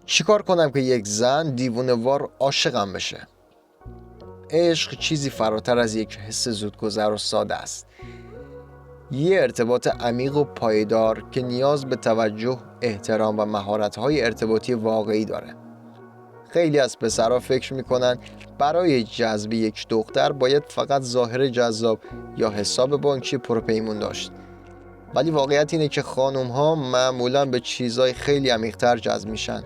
چیکار کنم که یک زن دیوونه‌وار عاشقم بشه؟ عشق چیزی فراتر از یک حس زودگذر و ساده است. یه ارتباط عمیق و پایدار که نیاز به توجه، احترام و مهارت‌های ارتباطی واقعی داره. خیلی از پسرها فکر میکنن برای جذب یک دختر باید فقط ظاهر جذاب یا حساب بانکی پرپیمون داشت. ولی واقعیت اینه که خانم‌ها معمولاً به چیزای خیلی عمیق‌تر جذب میشن.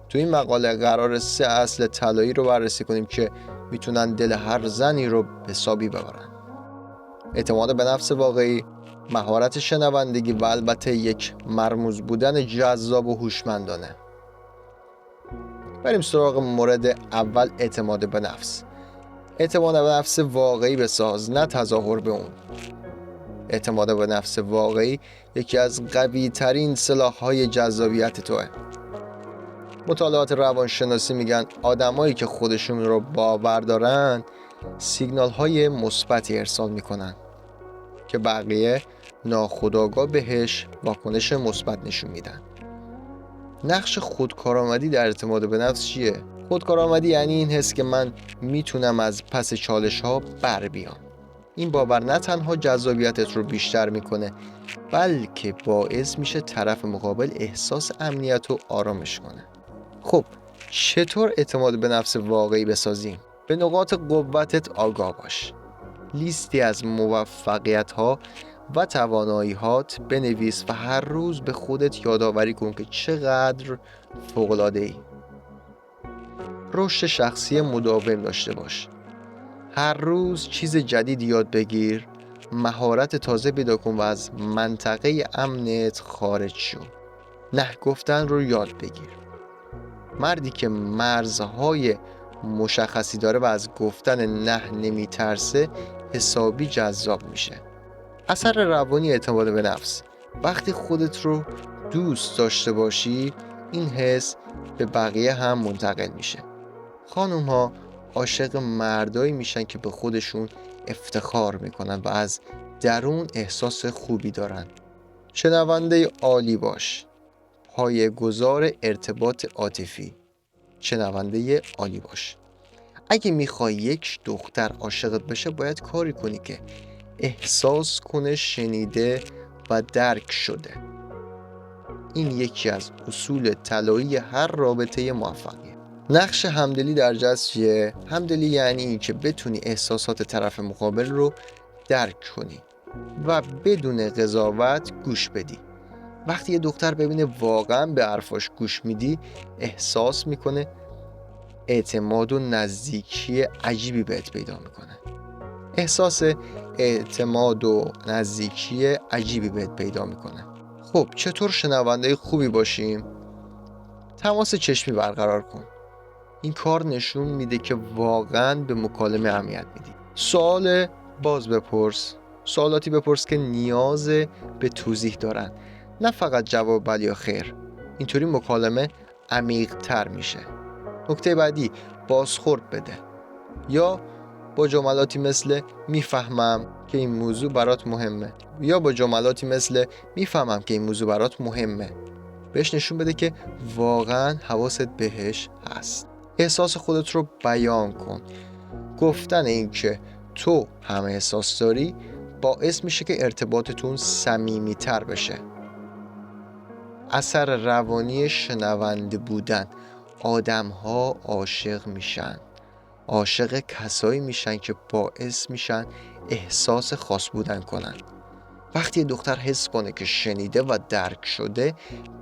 تو این مقاله قرار 3 اصل طلایی رو بررسی کنیم که میتونن دل هر زنی رو به حسابی ببرن. اعتماد به نفس واقعی، مهارت شنوندگی و البته یک مرموز بودن جذاب و هوشمندانه. بریم سراغ مورد اول، اعتماد به نفس. اعتماد به نفس واقعی بساز، نه تظاهر به اون. اعتماد به نفس واقعی یکی از قوی ترین سلاح‌های جذابیت توه. مطالعات روانشناسی میگن آدمایی که خودشون رو باور دارن سیگنال‌های مثبتی ارسال میکنن که بقیه ناخودآگاه بهش واکنش مثبت نشون میدن. نقش خودکارآمدی در اعتماد به نفس چیه؟ خودکارآمدی یعنی این حس که من میتونم از پس چالش‌ها بر بیام. این باور نه تنها جذابیتت رو بیشتر میکنه، بلکه باعث میشه طرف مقابل احساس امنیت و آرامش کنه. خب چطور اعتماد به نفس واقعی بسازیم؟ به نقاط قوتت آگاه باش. لیستی از موفقیت‌ها و توانایی‌هات بنویس و هر روز به خودت یادآوری کن که چقدر فوق‌العاده‌ای. رشد شخصی مداوم داشته باش. هر روز چیز جدید یاد بگیر، مهارت تازه پیدا کن و از منطقه امنت خارج شو. نه گفتن رو یاد بگیر. مردی که مرزهای مشخصی داره و از گفتن نه نمیترسه حسابی جذاب میشه. اثر روانی اعتماد به نفس. وقتی خودت رو دوست داشته باشی این حس به بقیه هم منتقل میشه. خانوم ها عاشق مردایی میشن که به خودشون افتخار میکنن و از درون احساس خوبی دارن. شنونده عالی باش. پایه‌گذار ارتباط عاطفی. شنونده عالی باش. اگه میخوای یک دختر عاشقت بشه باید کاری کنی که احساس کنه شنیده و درک شده. این یکی از اصول طلایی هر رابطه موفقیه. نقش همدلی در جذب چیه؟ همدلی یعنی این که بتونی احساسات طرف مقابل رو درک کنی و بدون قضاوت گوش بدی. وقتی یه دختر ببینه واقعا به حرفاش گوش میدی احساس میکنه اعتماد و نزدیکی عجیبی بهت پیدا میکنه. احساس اعتماد و نزدیکی عجیبی بهت پیدا میکنه. خب چطور شنونده خوبی باشیم؟ تماس چشمی برقرار کن. این کار نشون میده که واقعا به مکالمه اهمیت میدی. سوال باز بپرس. سوالاتی بپرس که نیاز به توضیح دارن، نه فقط جواب بله یا خیر. اینطوری مکالمه عمیق تر میشه. نکته بعدی، بازخورد بده. یا با جملاتی مثل میفهمم که این موضوع برات مهمه بهش نشون بده که واقعا حواست بهش هست. احساس خودت رو بیان کن. گفتن این که تو همه احساس داری باعث میشه که ارتباطتون صمیمی‌تر بشه. اثر روانی شنونده بودن. آدم‌ها عاشق میشن. عاشق کسایی میشن که باعث میشن احساس خاص بودن کنن. وقتی دختر حس کنه که شنیده و درک شده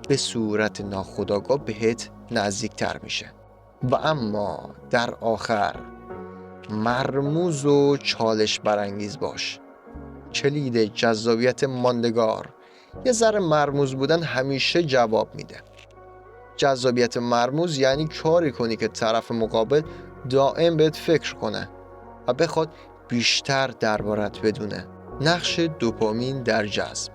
به صورت ناخودآگاه بهت نزدیکتر میشه. و اما در آخر مرموز و چالش برانگیز باش. کلید جذابیت ماندگار. یه ذره مرموز بودن همیشه جواب میده. جذابیت مرموز یعنی کاری کنی که طرف مقابل دائم بهت فکر کنه و بخواد بیشتر دربارت بدونه. نقش دوپامین در جذب.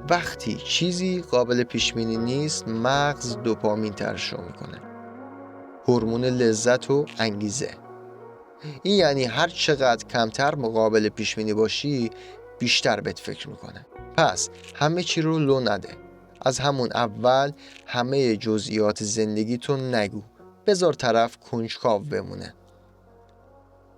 وقتی چیزی قابل پیش بینی نیست مغز دوپامین ترشح میکنه، هورمون لذت و انگیزه. این یعنی هر چقدر کمتر مقابل پیش بینی باشی بیشتر بهت فکر میکنه. پس همه چی رو لو نده. از همون اول همه جزئیات زندگیتو نگو، بذار طرف کنجکاو بمونه.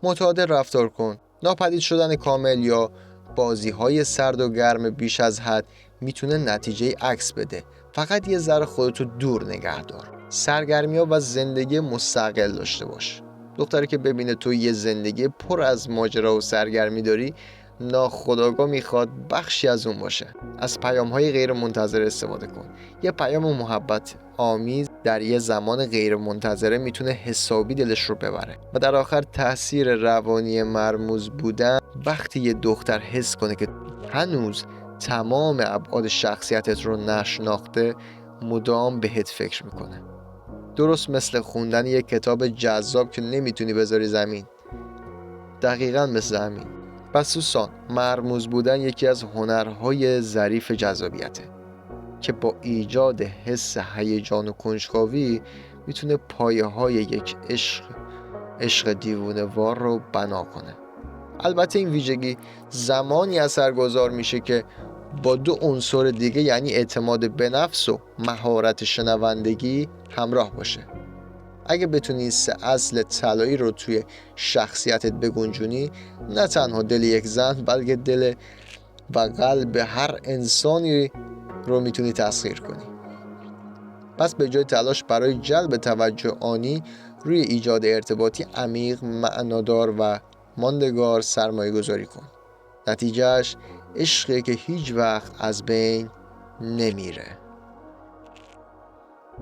متعادل رفتار کن. ناپدید شدن کامل یا بازی‌های سرد و گرم بیش از حد میتونه نتیجه عکس بده. فقط یه ذره خودتو دور نگه دار. سرگرمی‌ها و زندگی مستقل داشته باش. دختری که ببینه تو یه زندگی پر از ماجرا و سرگرمی داری، ناخودآگاه میخواد بخشی از اون باشه. از پیام‌های غیر منتظره استفاده کن. یه پیام محبت آمیز در یه زمان غیر منتظره میتونه حسابی دلش رو ببره. و در آخر تاثیر روانی مرموز بودن وقتی یه دختر حس کنه که هنوز تمام ابعاد شخصیتت رو نشناخته، مدام بهت فکر میکنه. درست مثل خوندن یک کتاب جذاب که نمیتونی بذاری زمین. دقیقاً مثل همین. پس دوستان، مرموز بودن یکی از هنرهای ظریف جذابیته که با ایجاد حس هیجان و کنجکاوی میتونه پایه‌های یک عشق دیوونه وار رو بنا کنه. البته این ویژگی زمانی اثرگذار میشه که با دو عنصر دیگه، یعنی اعتماد به نفس و مهارت شنوندگی، همراه باشه. اگه بتونی سه اصل طلایی رو توی شخصیتت بگنجونی، نه تنها دل یک زن بلکه دل و قلب هر انسانی رو میتونی تسخیر کنی. پس به جای تلاش برای جلب توجه آنی، روی ایجاد ارتباطی عمیق، معنادار و ماندگار سرمایه گذاری کن. نتیجهش عشقی که هیچ وقت از بین نمیره.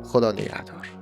خدا نگهدار.